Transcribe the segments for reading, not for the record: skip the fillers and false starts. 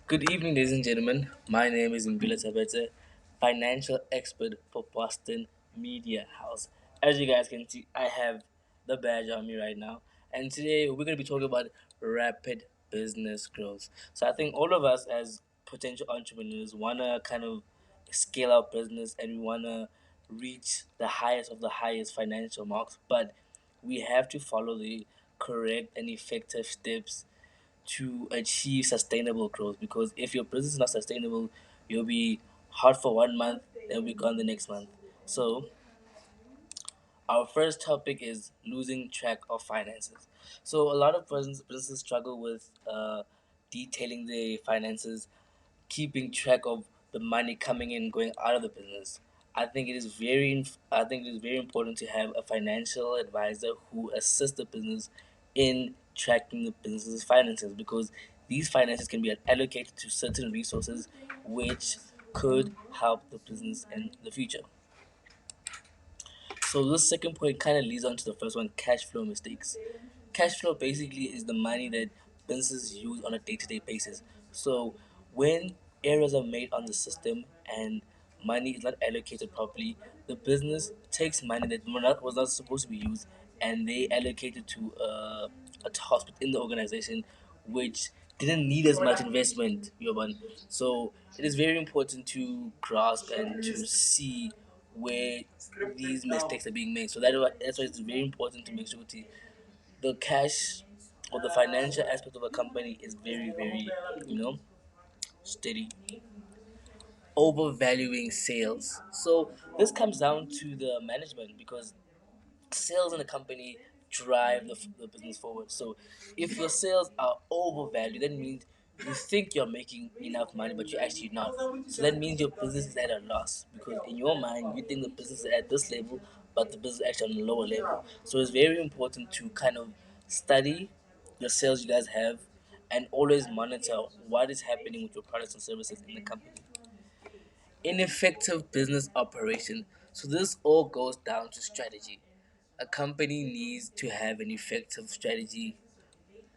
Good evening, ladies and gentlemen. My name is Mbila Tabete, financial expert for Boston Media House. As you guys can see, I have the badge on me right now, and today we're going to be talking about rapid business growth. So I think all of us as potential entrepreneurs want to kind of scale our business and we want to reach the highest of the highest financial marks, but we have to follow the correct and effective steps to achieve sustainable growth, because if your business is not sustainable, you'll be hot for 1 month, then be gone the next month. So our first topic is losing track of finances. So a lot of businesses struggle with detailing their finances, keeping track of the money coming in, going out of the business. I think it is very important to have a financial advisor who assists the business in tracking the business's finances, because these finances can be allocated to certain resources which could help the business in the future. So this second point kind of leads on to the first one: cash flow mistakes. Cash flow basically is the money that businesses use on a day-to-day basis. So when errors are made on the system and money is not allocated properly, the business takes money that was not supposed to be used, and they allocate it to a task within the organization which didn't need as much investment, Yoban. So it is very important to grasp and to see where these mistakes are being made. So that's why it's very important to make sure the cash or the financial aspect of a company is very, very, steady. Overvaluing sales. So this comes down to the management, because sales in a company drive the business forward. So if your sales are overvalued, that means you think you're making enough money, but you're actually not. So that means your business is at a loss, because in your mind you think the business is at this level, but the business is actually on a lower level. So it's very important to kind of study the sales you guys have and always monitor what is happening with your products and services in the company. Ineffective business operation. So this all goes down to strategy. A company needs to have an effective strategy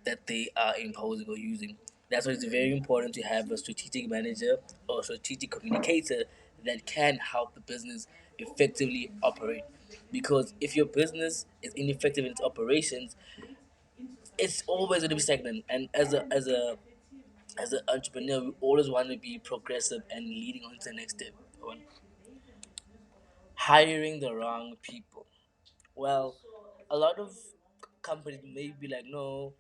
that they are imposing or using. That's why it's very important to have a strategic manager or strategic communicator that can help the business effectively operate. Because if your business is ineffective in its operations, it's always going to be stagnant. And as an entrepreneur, we always want to be progressive and leading on to the next step. Hiring the wrong people. Well, a lot of companies may be like, no,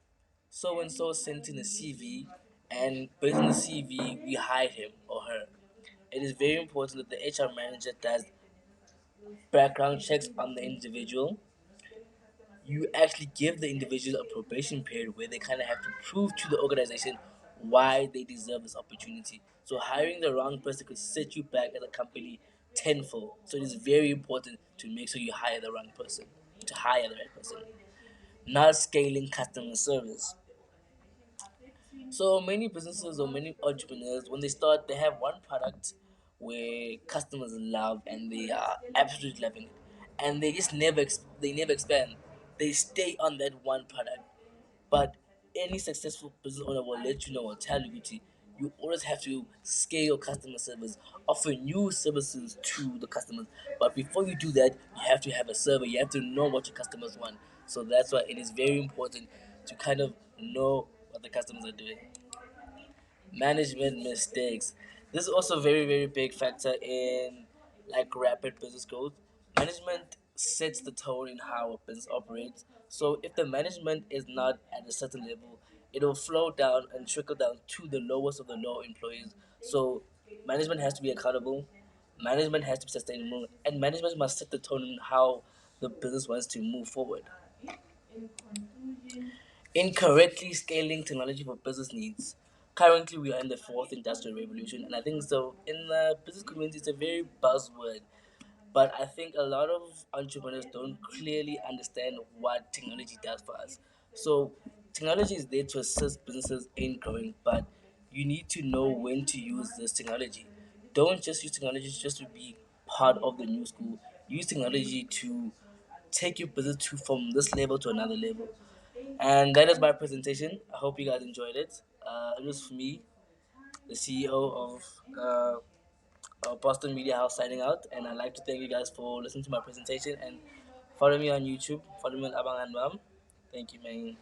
so and so sent in a CV, and based on the CV, we hired him or her. It is very important that the HR manager does background checks on the individual. You actually give the individual a probation period where they kind of have to prove to the organization why they deserve this opportunity. So hiring the wrong person could set you back as a company tenfold. So it is very important to make sure you hire the wrong person, to hire the right person. Not scaling customer service. So many businesses or many entrepreneurs, when they start, they have one product where customers love and they are absolutely loving it, and they just they never expand. They stay on that one product. But any successful business owner will let you know or tell you, Gucci, you always have to scale your customer service, offer new services to the customers. But before you do that, you have to have a survey. You have to know what your customers want. So that's why it is very important to kind of know what the customers are doing. Management mistakes. This is also a very, very big factor in like rapid business growth. Management sets the tone in how a business operates. So if the management is not at a certain level, it will flow down and trickle down to the lowest of the low employees. So management has to be accountable, management has to be sustainable, and management must set the tone in how the business wants to move forward. Incorrectly scaling technology for business needs. Currently, we are in the fourth industrial revolution, and I think so. In the business community, it's a very buzzword, but I think a lot of entrepreneurs don't clearly understand what technology does for us. So, technology is there to assist businesses in growing, but you need to know when to use this technology. Don't just use technology just to be part of the new school. Use technology to take your business to from this level to another level. And that is my presentation. I hope you guys enjoyed it. It was for me. the CEO of Boston Media House, signing out. And I'd like to thank you guys for listening to my presentation and follow me on YouTube. Follow me on Abang and Mom. Thank you, man.